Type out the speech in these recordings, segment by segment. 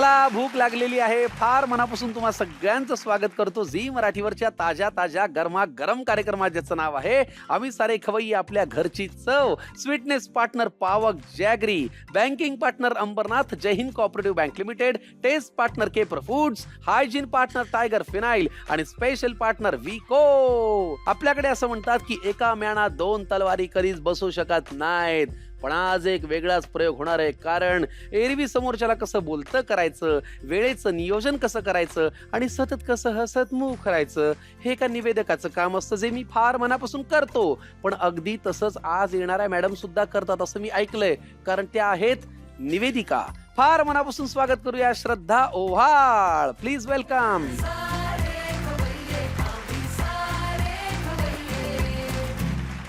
चला, भूक लागलेली आहे. फार मनापासून तुम्हा सगळ्यांचं स्वागत करतो झी मराठीवरच्या ताज्या ताज्या गरमागरम कार्यक्रमात, ज्याचं नाव आहे आम्ही सारे खवय्ये, आपल्या घरची चव. Sweetness partner Pavak jaggery, banking partner Ambarnath Jai Hind cooperative bank limited, taste partner Keper foods, hygiene partner tiger phenyl आणि स्पेशल पार्टनर विको. आपल्याकडे असं म्हणतात की एका म्याना दोन तलवारी कधीच बसू शकत नाहीत, पण आज एक वेगळाच प्रयोग होणार आहे. कारण एरवी समोरच्याला कसं बोलतं करायचं, वेळेचं नियोजन कसं करायचं आणि सतत कसं हसतमुख करायचं, हे एका निवेदकाचं काम असतं, जे मी फार मनापासून करतो. पण अगदी तसंच आज येणाऱ्या मॅडम सुद्धा करतात असं मी ऐकलंय, कारण त्या आहेत निवेदिका. फार मनापासून स्वागत करूया श्रद्धा ओव्हाळ. Please welcome.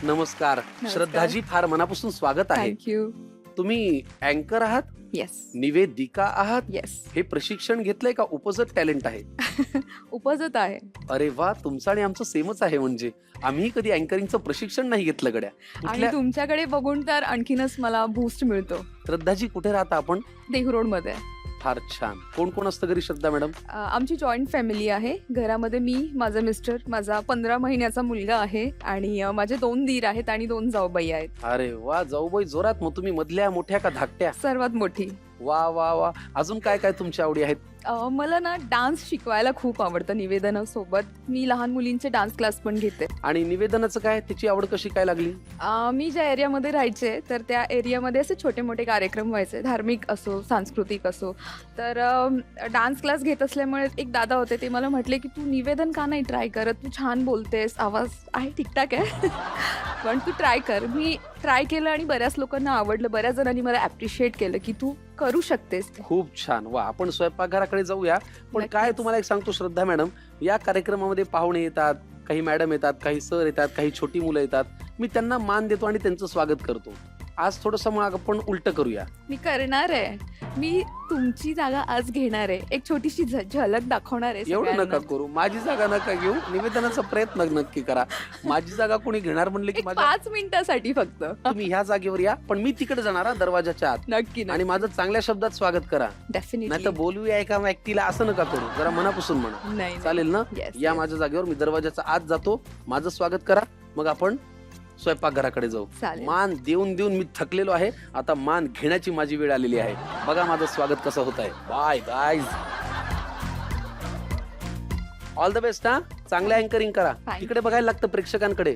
नमस्कार श्रद्धाजी, फार मनापासून स्वागत आहे. थँक्यू. तुम्ही अँकर आहात, येस निवेदिका आहात. येस. हे प्रशिक्षण घेतलंय का उपजत टॅलेंट आहे? उपजत आहे. अरे वा, तुमचं आणि आमचं सेमच आहे. म्हणजे आम्ही कधी अँकरिंगचं प्रशिक्षण नाही घेतलं गड्या. आणि तुमच्याकडे बघून तर आणखीनच मला बूस्ट मिळतो. श्रद्धाजी, कुठे राहता आपण? देहू मध्ये. फार छान. कोण कोण असतं घरी श्रद्धा मॅडम? आमची जॉईंट फॅमिली आहे. घरामध्ये मी, माझा मिस्टर, माझा 15 महिन्याचा मुलगा आहे आणि माझे 2 दीर आहेत आणि 2 जाऊबाई आहेत. अरे वा, जाऊबाई जोरात. मग तुम्ही मधल्या, मोठ्या का धाकट्या? सर्वात मोठी. वा वा वा. अजून काय काय तुमच्या आवडी आहेत? मला ना डान्स शिकवायला खूप आवडतं. निवेदनासोबत मी लहान मुलींचे डान्स क्लास पण घेते. आणि निवेदनाचं काय, त्याची आवड कशी काय लागली? मी ज्या एरियामध्ये राहायचे तर त्या एरियामध्ये असे छोटे मोठे कार्यक्रम व्हायचे, धार्मिक असो सांस्कृतिक असो. तर डान्स क्लास घेत असल्यामुळे एक दादा होते, ते मला म्हटले की तू निवेदन का नाही ट्राय करत, तू छान बोलतेस, आवाज आहे ठीकठाक आहे पण तू ट्राय कर. मी ट्राय केलं आणि बऱ्याच लोकांना आवडलं. बऱ्याच जणांनी मला ॲप्रिशिएट केलं की तू करू शकतेस. खूप छान. वा, आपण स्वयंपाकघराकडे जाऊया. पण काय तुम्हाला एक सांगतो श्रद्धा मॅडम, या कार्यक्रमामध्ये पाहुणे येतात, काही मॅडम येतात, काही सर येतात, काही छोटी मुलं येतात. मी त्यांना मान देतो आणि त्यांचं स्वागत करतो. आज थोडंसं मग आपण उलट करूया. मी करणार आहे. मी तुमची जागा आज घेणार आहे. एक छोटीशी झलक दाखवणार आहे. एवढं नका करू, माझी जागा नका घेऊ. निवेदनाचा प्रयत्न नक्की करा. माझी जागा कोणी घेणार म्हणले की 5 मिनिटासाठी फक्त. तुम्ही ह्या जागेवर या, पण मी तिकडे जाणार दरवाजाच्या आत. नक्की. आणि माझं चांगल्या शब्दात स्वागत करा. डेफिनेटली. नाही तर बोलूया एका व्यक्तीला असं नका करू, जरा मनापासून म्हणा. नाही. चालेल ना? Yes, या yes. माझ्या जागेवर, मी दरवाजाच्या आत जातो. माझं स्वागत करा, मग आपण स्वयंपाकघराकडे जाऊ. चालेल. मान देऊन देऊन मी थकलेलो आहे. आता मान घेण्याची माझी वेळ आलेली आहे. बघा माझं स्वागत कसं होत आहे. Bye guys. All the best. हा, चांगलं अँकरिंग करा. Fine. तिकडे बघायला लागतं प्रेक्षकांकडे.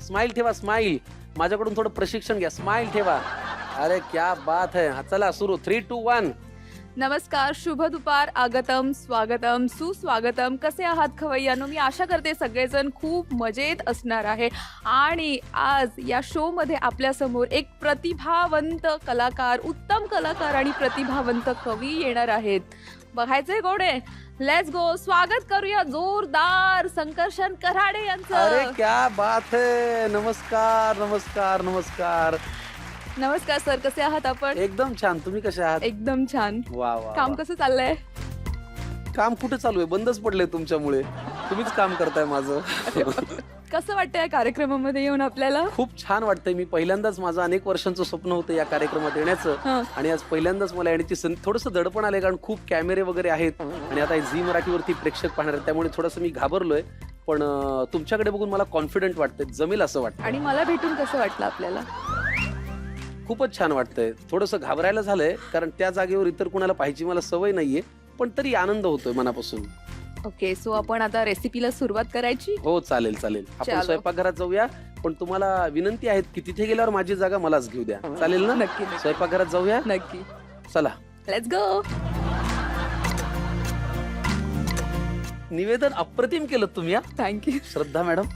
स्माइल ठेवा, स्माइल. माझ्याकडून थोडं प्रशिक्षण घ्या. स्माइल ठेवा. अरे क्या बात है. चला सुरू. 3, 2, 1. नमस्कार, शुभ दुपार, आगतम, स्वागतम, सुस्वागतम. कसे आहात खवय्यांनो? मी आशा करते सगळेजण खूप मजेत असणार आहे. आणि आज या शो मध्ये आपल्या समोर एक प्रतिभावंत कलाकार, उत्तम कलाकार आणि प्रतिभावंत कवी येणार आहेत. बघायचंय कोणे? Let's go. स्वागत करूया जोरदार संकर्षण कराडे यांचं. अरे क्या बात है. नमस्कार नमस्कार नमस्कार. नमस्कार सर, कसे आहात आपण? एकदम छान. तुम्ही कसे आहात? एकदम छान. वा वा. काम कसं चाललंय? काम कुठे चालू आहे? बंदच पडलंय तुमच्यामुळे. तुम्हीच काम करताय माझं. कसं वाटतं या कार्यक्रमामध्ये येऊन आपल्याला? खूप छान वाटतंय. मी पहिल्यांदाच, माझं अनेक वर्षांचं स्वप्न होतं या कार्यक्रमात येण्याचं, आणि आज पहिल्यांदाच मला येण्याची संधी. थोडंसं दडपण आलंय, कारण खूप कॅमेरे वगैरे आहेत आणि आता झी मराठीवरती प्रेक्षक पाहणार आहेत, त्यामुळे थोडंसं मी घाबरलोय. पण तुमच्याकडे बघून मला कॉन्फिडंट वाटतंय, जमेल असं वाटतं. आणि मला भेटून कसं वाटलं आपल्याला? खूपच छान वाटतंय. थोडंसं घाबरायला झालंय, कारण त्या जागेवर इतर कुणाला पाहिजे मला सवय नाहीये, पण तरी आनंद होतोय मनापासून. ओके, सो आपण आता रेसिपीला सुरुवात करायची. हो चालेल चालेल. आपण चलो. स्वयंपाकघरात जाऊया. पण तुम्हाला विनंती आहे की तिथे गेल्यावर माझी जागा मलाच घेऊ द्या. चालेल ना? नक्की नक्की. स्वयंपाकघरात जाऊया. नक्की. चला. Let's go. निवेदन अप्रतिम केलं तुम्ही. थँक्यू. श्रद्धा मॅडम,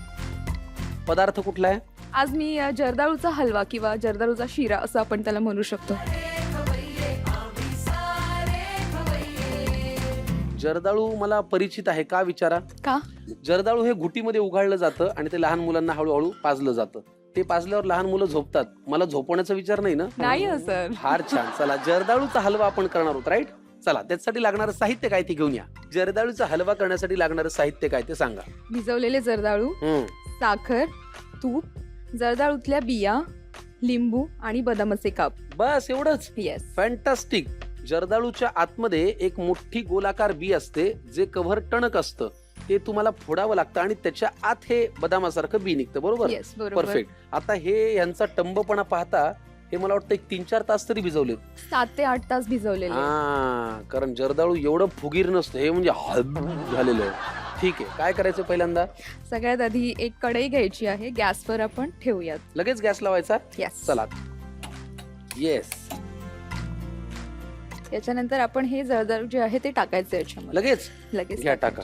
पदार्थ कुठला आहे? आज मी जर्दाळूचा हलवा किंवा जर्दाळूचा शिरा असं आपण त्याला म्हणू शकतो. जर्दाळू मला परिचित आहे. का विचारा? का? जर्दाळू हे घुटीमध्ये उघडलं जातं आणि ते लहान मुलांना हळूहळू पाजलं जातं. ते पाजल्यावर लहान मुलं झोपतात. मला झोपवण्याचा विचार नाही ना? नाही हो सर. फार छान. चला, जर्दाळूचा हलवा आपण करणार आहोत, राईट? चला, त्यासाठी लागणारं साहित्य काय ते घेऊन या. जर्दाळूचा हलवा करण्यासाठी लागणारं साहित्य काय ते सांगा. भिजवलेले जर्दाळू, साखर, तूप, जर्दाळूतल्या बिया, लिंबू आणि बदामाचे काप. बस एवढंच? येस. फॅन्टास्टिक. जर्दाळूच्या आतमध्ये एक मोठी गोलाकार बी असते जे कव्हर टणक असतं, ते तुम्हाला फोडावं लागतं आणि त्याच्या आत हे बदामासारखं बी निघतं. बरोबर? येस, बरोबर. परफेक्ट. आता हे यांचा टंबपणा पाहता हे मला वाटतं एक 3-4 तास तरी भिजवले. 7 ते 8 तास भिजवलेले. हा, कारण जर्दाळू एवढं फुगीर नसतं, हे म्हणजे झालेलं आहे. ठीक आहे, काय करायचं पहिल्यांदा? सगळ्यात आधी एक कढई घ्यायची आहे, गॅसवर आपण ठेवूयात. लगेच गॅस लावायचा. येस. चला. येस. याच्यानंतर आपण हे जर्दाळू जे आहे ते टाकायचं याच्यामध्ये. लगेच घ्या, टाका.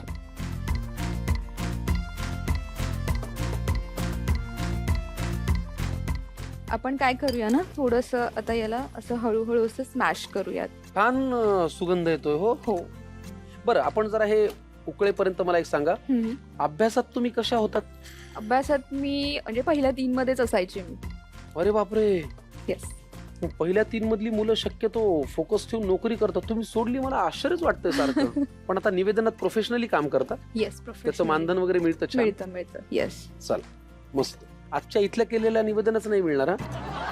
आपण काय करूया ना, थोडस आता याला असं हळूहळू असं स्मॅश करूयात. छान सुगंध येतोय. हो हो. बरं, आपण जरा हे उकळेपर्यंत मला एक सांगा, अभ्यासात तुम्ही कशा होतात? अभ्यासात मी म्हणजे पहिल्या 3 मध्येच असायचे मी. अरे बापरे. येस. मग पहिल्या 3 मधली मुलं शक्यतो फोकस ठेवून नोकरी करतात, तुम्ही सोडली, मला आश्चर्यच वाटतंय सारखं. पण आता निवेदनात प्रोफेशनली काम करता, येस, त्याचं मानधन वगैरे मिळतं. छान. मिळतं. येस. चला, मस्त. आजच्या इथल्या केलेल्या निवेदनच नाही मिळणार?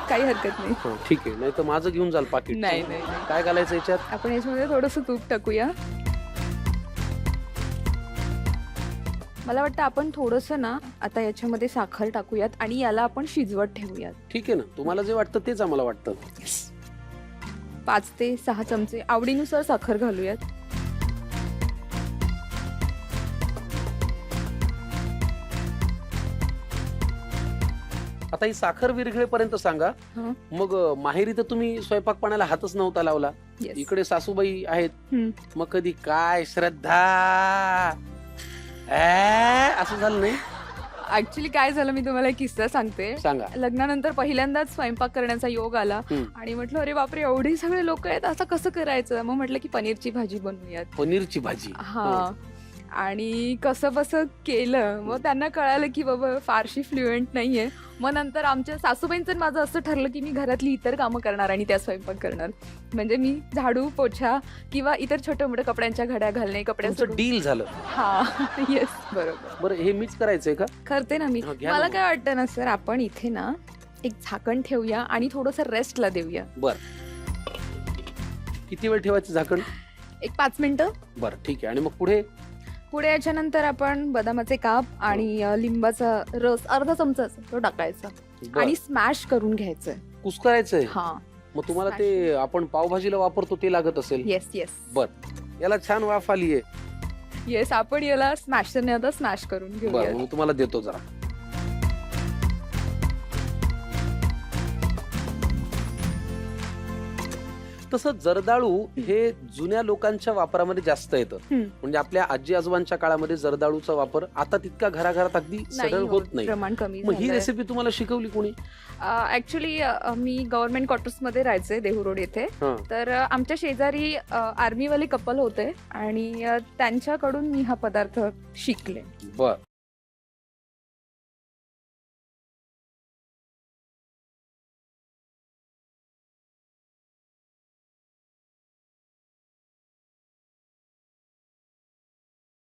काही हरकत नाही. हा, ठीक आहे. नाही तर माझं घेऊन जाल पाकिट. नाही. काय घालायचं याच्यात? आपण याच्यामध्ये थोडस तूप टाकूया. मला वाटतं आपण थोडस ना आता याच्यामध्ये साखर टाकूयात आणि याला आपण शिजवत ठेवूयात. ठीक आहे ना, तुम्हाला जे वाटतं तेच आम्हाला वाटतं. 5 ते 6 चमचे आवडीनुसार साखर घालूयात. आता ही साखर विरघळेपर्यंत सांगा. हं. मग माहेरी तर तुम्ही स्वयंपाक पाण्याला हातच नव्हता लावला, Yes. इकडे सासूबाई आहेत, हं. मग कधी काय श्रद्धा असं झालं नाही? ऍक्च्युली काय झालं, मी तुम्हाला एक किस्सा सांगते. सांगा. लग्नानंतर पहिल्यांदाच स्वयंपाक करण्याचा योग आला आणि म्हटलं अरे बापरे, एवढे सगळे लोक आहेत, असं कसं करायचं. मग म्हटलं की पनीरची भाजी बनवूयात. पनीरची भाजी. हा. आणि कसं बसं केलं. मग त्यांना कळालं की बाबा फारशी फ्लुएंट नाहीये. मग नंतर आमच्या सासूबाईंचं माझं असं ठरलं की मी घरातली इतर कामं करणार आणि त्या स्वयंपाक करणार. म्हणजे मी झाडू, पोछा किंवा इतर छोट्या मोठ्या कपड्यांच्या घड्या घालणे, कपड्यांचं डील झालं. हा. येस, बरोबर. बरं, हे मीच करायचंय का? करते ना मी. हा, घ्या मला ना. काय वाटतं ना सर, आपण इथे ना एक झाकण ठेवूया आणि थोडस रेस्टला देऊया. बर, किती वेळ ठेवायचं झाकण? एक 5 मिनिटं. बरं, ठीक आहे. आणि मग पुढे? पुढे याच्यानंतर आपण बदामाचे काप आणि लिंबाचा रस अर्धा चमचा तो टाकायचा बर. आणि स्मॅश करून घ्यायचं. कुस्करायचंय? हा. मग तुम्हाला ते आपण पावभाजीला वापरतो ते लागत असेल? येस. बर, याला छान वाफ आलीये. येस, आपण याला स्मॅशरने आता स्मॅश करून बरं, घेऊया. मी तुम्हाला देतो जरा. तसं जर्दाळू हे जुन्या लोकांच्या वापरामध्ये जास्त येतं. म्हणजे आपल्या आजी आजोबांच्या काळामध्ये जर्दाळूचा वापर आता तितका घराघरात अगदी सरळ होत नाही. प्रमाण कमी मग ही झालंय. रेसिपी तुम्हाला शिकवली कोणी? ऍक्च्युली मी गव्हर्नमेंट क्वार्टर्स मध्ये राहायचे, देहू रोड येथे. हं. तर आमच्या शेजारी आर्मीवाले कपल होते आणि त्यांच्याकडून मी हा पदार्थ शिकले. बर,